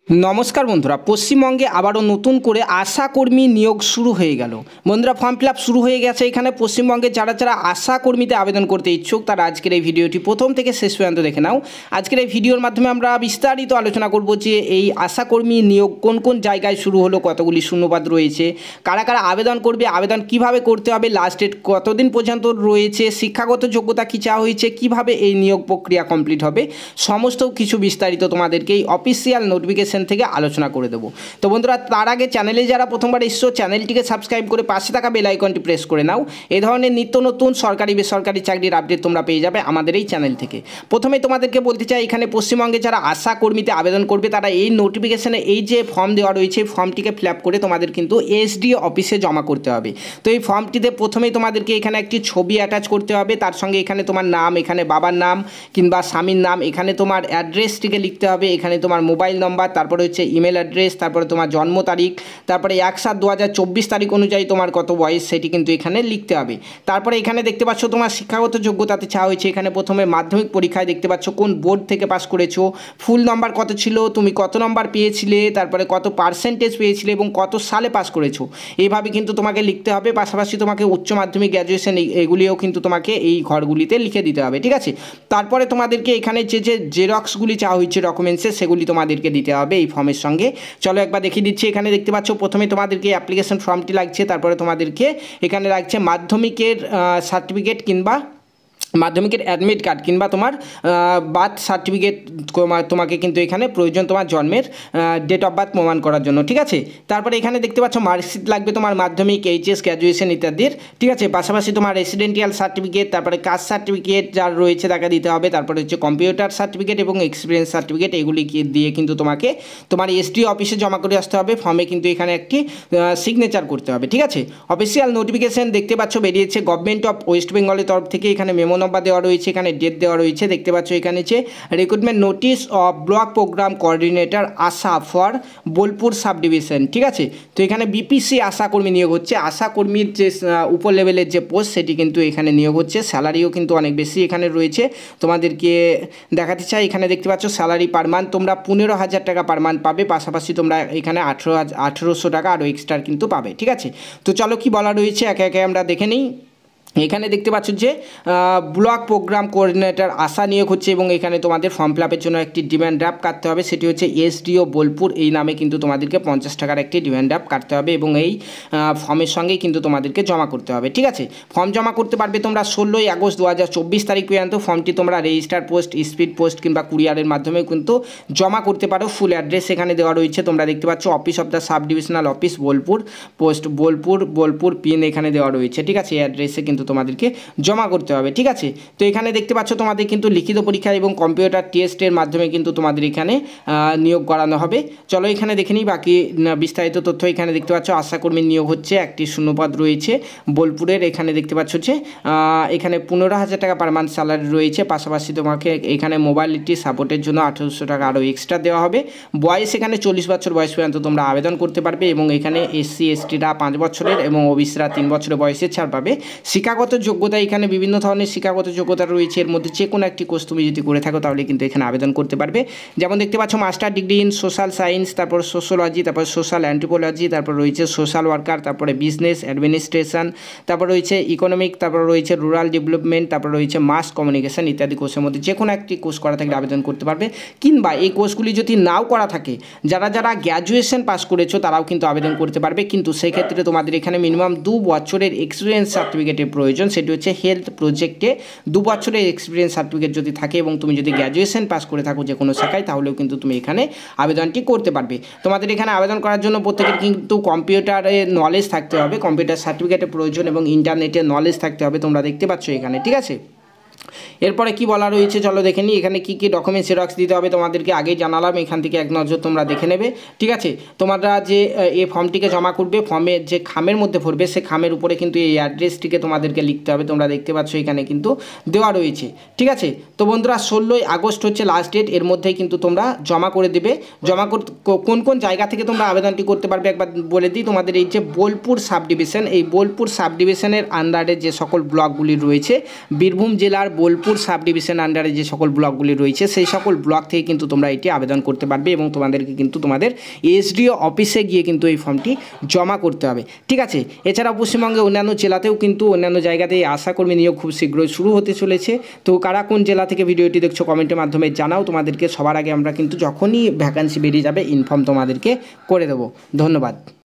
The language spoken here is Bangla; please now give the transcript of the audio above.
नमस्कार बंधुरा पश्चिमबंगे आबारो नतून करे आशा कर्मी नियोग शुरू हो गल। बंधुरा फर्म फिल आप शुरू हो गए एखाने पश्चिमबंगे जारा जारा आशा कर्मीते आवेदन करते इच्छुक तारा आजकेर এই ভিডিওটি प्रथम থেকে शेष पर्यन्त देखे नाओ। आजकेर এই ভিডিওর माध्यमे आमरा विस्तारित आलोचना करब जे এই आशा कर्मी नियोग कोन कोन জায়গায় शुरू हलो, कतगुली शून्यपद रयेछे, कारा कारा आवेदन करबे, आवेदन किभाबे करते होबे, लास्ट डेट कतदिन पर्यन्त रयेछे, शिक्षागत योग्यता कि चाওয়া হয়েছে, কিভাবে এই নিয়োগ প্রক্রিয়া কমপ্লিট হবে, সমস্ত কিছু বিস্তারিত তোমাদেরকে এই অফিসিয়াল নোটিফিকেশন থেকে আলোচনা করে দেব। তো বন্ধুরা তার আগে চ্যানেলে যারা প্রথমবার এসছো চ্যানেলটিকে সাবস্ক্রাইব করে পাশে থাকা বেল আইকনটি প্রেস করে নাও। এই ধরনের নিত্য নতুন সরকারি বেসরকারি চাকরির আপডেট তোমরা পেয়ে যাবে আমাদের এই চ্যানেল থেকে। প্রথমে তোমাদেরকে বলতে চাই এখানে পশ্চিমবঙ্গে যারা আশা কর্মীতে আবেদন করবে তারা এই নোটিফিকেশনে এই যে ফর্ম দেওয়া রয়েছে এই ফর্মটিকে ফিল আপ করে তোমাদের কিন্তু এসডিও অফিসে জমা করতে হবে। তো এই ফর্মটিতে প্রথমেই তোমাদেরকে এখানে একটি ছবি অ্যাটাচ করতে হবে, তার সঙ্গে এখানে তোমার নাম, এখানে বাবার নাম কিংবা স্বামীর নাম, এখানে তোমার অ্যাড্রেসটিকে লিখতে হবে, এখানে তোমার মোবাইল নম্বর, তারপরে হচ্ছে ইমেল অ্যাড্রেস, তারপরে তোমার জন্ম তারিখ, তারপরে 1/7/2024 তারিখ অনুযায়ী তোমার কত বয়স সেটি কিন্তু এখানে লিখতে হবে। তারপরে এখানে দেখতে পাচ্ছ তোমার শিক্ষাগত যোগ্যতাতে চাওয়া হয়েছে। এখানে প্রথমে মাধ্যমিক পরীক্ষায় দেখতে পাচ্ছ কোন বোর্ড থেকে পাস করেছো, ফুল নাম্বার কত ছিল, তুমি কত নম্বর পেয়েছিলে, তারপরে কত পার্সেন্টেজ পেয়েছিলে এবং কত সালে পাস করেছো, এইভাবে কিন্তু তোমাকে লিখতে হবে। পাশাপাশি তোমাকে উচ্চ মাধ্যমিক গ্র্যাজুয়েশন এগুলিও কিন্তু তোমাকে এই ঘরগুলিতে লিখে দিতে হবে, ঠিক আছে। তারপরে তোমাদেরকে এখানে যে যে জেরক্সগুলি চাওয়া হয়েছে ডকুমেন্টসে সেগুলি তোমাদেরকে দিতে হবে এই ফর্মের সঙ্গে। চলো একবার দেখিয়ে দিচ্ছি। এখানে দেখতে পাচ্ছ প্রথমে তোমাদেরকে অ্যাপ্লিকেশন ফর্মটি লাগছে, তারপরে তোমাদেরকে এখানে লাগছে মাধ্যমিকের সার্টিফিকেট কিংবা মাধ্যমিকের অ্যাডমিট কার্ড কিংবা তোমার বার্থ সার্টিফিকেট তোমাকে কিন্তু এখানে প্রয়োজন তোমার জন্মের ডেট অফ বার্থ প্রমাণ করার জন্য, ঠিক আছে। তারপরে এখানে দেখতে পাচ্ছ মার্কশিট লাগবে তোমার মাধ্যমিক, এইচএস, গ্র্যাজুয়েশন ইত্যাদির, ঠিক আছে। পাশাপাশি তোমার রেসিডেন্টিয়াল সার্টিফিকেট, তারপরে কাস্ট সার্টিফিকেট যার রয়েছে তাকে দিতে হবে, তারপরে হচ্ছে কম্পিউটার সার্টিফিকেট এবং এক্সপিরিয়েন্স সার্টিফিকেট, এগুলি দিয়ে কিন্তু তোমাকে তোমার এসডিও অফিসে জমা করে আসতে হবে। ফর্মে কিন্তু এখানে একটি সিগনেচার করতে হবে, ঠিক আছে। অফিসিয়াল নোটিফিকেশন দেখতে পাচ্ছ বেরিয়েছে গভর্নমেন্ট অফ ওয়েস্ট বেঙ্গলের তরফ থেকে। এখানে মেমো নম্বর দেওয়া রয়েছে, এখানে ডেট দেওয়া রয়েছে, দেখতে পাচ্ছ এখানে যে recruitment notice of block programme coordinator ASHA for Bolpur sub division, ঠিক আছে। তো এখানে বিপিসি আশা কর্মী নিয়োগ হচ্ছে। আশা কর্মীর যে উপর লেভেলের যে পোস্ট সেটি কিন্তু এখানে নিয়োগ হচ্ছে। স্যালারিও কিন্তু অনেক বেশি এখানে রয়েছে, তোমাদেরকে দেখাতে চাই। এখানে দেখতে পাচ্ছ স্যালারি পার মান্থ তোমরা 15,000 টাকা পার মান্থ পাবে, পাশাপাশি তোমরা এখানে 1800 টাকা আরও এক্সট্রা কিন্তু পাবে, ঠিক আছে। তো চলো কি বলা রয়েছে একে একে আমরা দেখে নিই। এখানে দেখতে পাচ্ছ যে ব্লক প্রোগ্রাম কোঅর্ডিনেটর আশা নিয়োগ হচ্ছে এবং এখানে তোমাদের ফর্ম ফিল আপের জন্য একটি ডিমান্ড ড্রাফট কাটতে হবে, সেটি হচ্ছে এসডিও বোলপুর এই নামে কিন্তু তোমাদেরকে 50 টাকার একটি ডিমান্ড ড্রাফট কাটতে হবে এবং এই ফর্মের সঙ্গেই কিন্তু তোমাদেরকে জমা করতে হবে, ঠিক আছে। ফর্ম জমা করতে পারবে তোমরা 16 আগস্ট 2024 তারিখ পর্যন্ত। ফর্মটি তোমরা রেজিস্টার পোস্ট, স্পিড পোস্ট কিংবা কুরিয়ারের মাধ্যমে কিন্তু জমা করতে পারো। ফুল অ্যাড্রেস এখানে দেওয়া রয়েছে, তোমরা দেখতে পাচ্ছ office of the sub divisional office Bolpur, post Bolpur pin এখানে দেওয়া রয়েছে, ঠিক আছে। এই অ্যাড্রেসে কিন্তু তোমাদেরকে জমা করতে হবে, ঠিক আছে। তো এখানে দেখতে পাচ্ছ তোমাদের কিন্তু লিখিত পরীক্ষা এবং কম্পিউটার টেস্টের মাধ্যমে কিন্তু তোমাদের এখানে নিয়োগ করানো হবে। চলো এখানে দেখে নিই বাকি বিস্তারিত তথ্য। এখানে দেখতে পাচ্ছ আশাকর্মীর নিয়োগ হচ্ছে, একটি শূন্যপদ রয়েছে বোলপুরের। এখানে দেখতে পাচ্ছ যে এখানে 15,000 টাকা পার মান্থ স্যালারি রয়েছে, পাশাপাশি তোমাকে এখানে মোবাইলিটি সাপোর্টের জন্য 1800 টাকা আরও এক্সট্রা দেওয়া হবে। বয়স এখানে 40 বছর বয়স পর্যন্ত তোমরা আবেদন করতে পারবে এবং এখানে এসসি এসটিরা 5 বছরের এবং ওবিসিরা 3 বছরের বয়সের ছাড় পাবে। শিক্ষাগত যোগ্যতা এখানে বিভিন্ন ধরনের শিক্ষাগত যোগ্যতা রয়েছে, এর মধ্যে যে কোনো একটি কোর্স তুমি যদি করে থাকো তাহলে কিন্তু এখানে আবেদন করতে পারবে। যেমন দেখতে পাচ্ছ master degree in social science, তারপর সোশ্যোলজি, তারপর সোশ্যাল অ্যান্থ্রোপোলজি, তারপর রয়েছে সোশ্যাল ওয়ার্কার, তারপরে বিজনেস অ্যাডমিনিস্ট্রেশন, তারপর রয়েছে ইকোনমিক, তারপর রয়েছে রুরাল ডেভেলপমেন্ট, তারপর রয়েছে মাস কমিউনিকেশন ইত্যাদি কোর্সের মধ্যে যে কোনো একটি কোর্স করা থাকলে আবেদন করতে পারবে। কিংবা এই কোর্সগুলি যদি নাও করা থাকে, যারা যারা গ্র্যাজুয়েশন পাস করেছো তারাও কিন্তু আবেদন করতে পারবে, কিন্তু সেক্ষেত্রে তোমাদের এখানে মিনিমাম 2 বছরের এক্সপিরিয়েন্স সার্টিফিকেটের প্রয়োজন, সেটি হচ্ছে হেলথ প্রজেক্টে 2 বছরের এক্সপিরিয়েন্স সার্টিফিকেট যদি থাকে এবং তুমি যদি গ্র্যাজুয়েশন পাস করে থাকো যে কোনো শাখায় তাহলেও কিন্তু তুমি এখানে আবেদনটি করতে পারবে। তোমাদের এখানে আবেদন করার জন্য প্রত্যেকের কিন্তু কম্পিউটারে নলেজ থাকতে হবে, কম্পিউটার সার্টিফিকেটের প্রয়োজন এবং ইন্টারনেটের নলেজ থাকতে হবে, তোমরা দেখতে পাচ্ছ এখানে, ঠিক আছে। এরপরে কি বলা রয়েছে চলো দেখে নিই। এখানে কি কি ডকুমেন্টস জেরক্স দিতে হবে তোমাদেরকে আগেই জানালাম, এখান থেকে এক নজর তোমরা দেখে নেবে, ঠিক আছে। তোমরা যে এই ফর্মটিকে জমা করবে, ফর্মের যে খামের মধ্যে ভরবে সে খামের উপরে কিন্তু এই অ্যাড্রেসটিকে তোমাদেরকে লিখতে হবে, তোমরা দেখতে পাচ্ছ এখানে কিন্তু দেওয়া রয়েছে, ঠিক আছে। তো বন্ধুরা 16 আগস্ট হচ্ছে লাস্ট ডেট, এর মধ্যেই কিন্তু তোমরা জমা করে দেবে। জমা করতে কোন কোন জায়গা থেকে তোমরা আবেদনটি করতে পারবে একবার বলে দিই। তোমাদের এই যে বোলপুর সাব ডিভিশন, এই বোলপুর সাব ডিভিশনের আন্ডারে যে সকল ব্লকগুলি রয়েছে বীরভূম জেলার জেলার বোলপুর সাব ডিভিশন আন্ডারে যে সকল ব্লকগুলি রয়েছে সেই সকল ব্লক থেকে কিন্তু তোমরা এটি আবেদন করতে পারবে এবং তোমাদেরকে কিন্তু তোমাদের এসডিও অফিসে গিয়ে কিন্তু এই ফর্মটি জমা করতে হবে। ঠিক আছে, এছাড়াও পশ্চিমবঙ্গে অন্যান্য জেলাতেও কিন্তু অন্যান্য জায়গাতে এই আশাকর্মী নিয়োগ খুব শীঘ্রই শুরু হতে চলেছে। তো কারা কোন জেলা থেকে ভিডিওটি দেখছো কমেন্টের মাধ্যমে জানাও, তোমাদেরকে সবার আগে আমরা কিন্তু যখনই ভ্যাকান্সি বেরিয়ে যাবে ইনফর্ম তোমাদেরকে করে দেবো। ধন্যবাদ।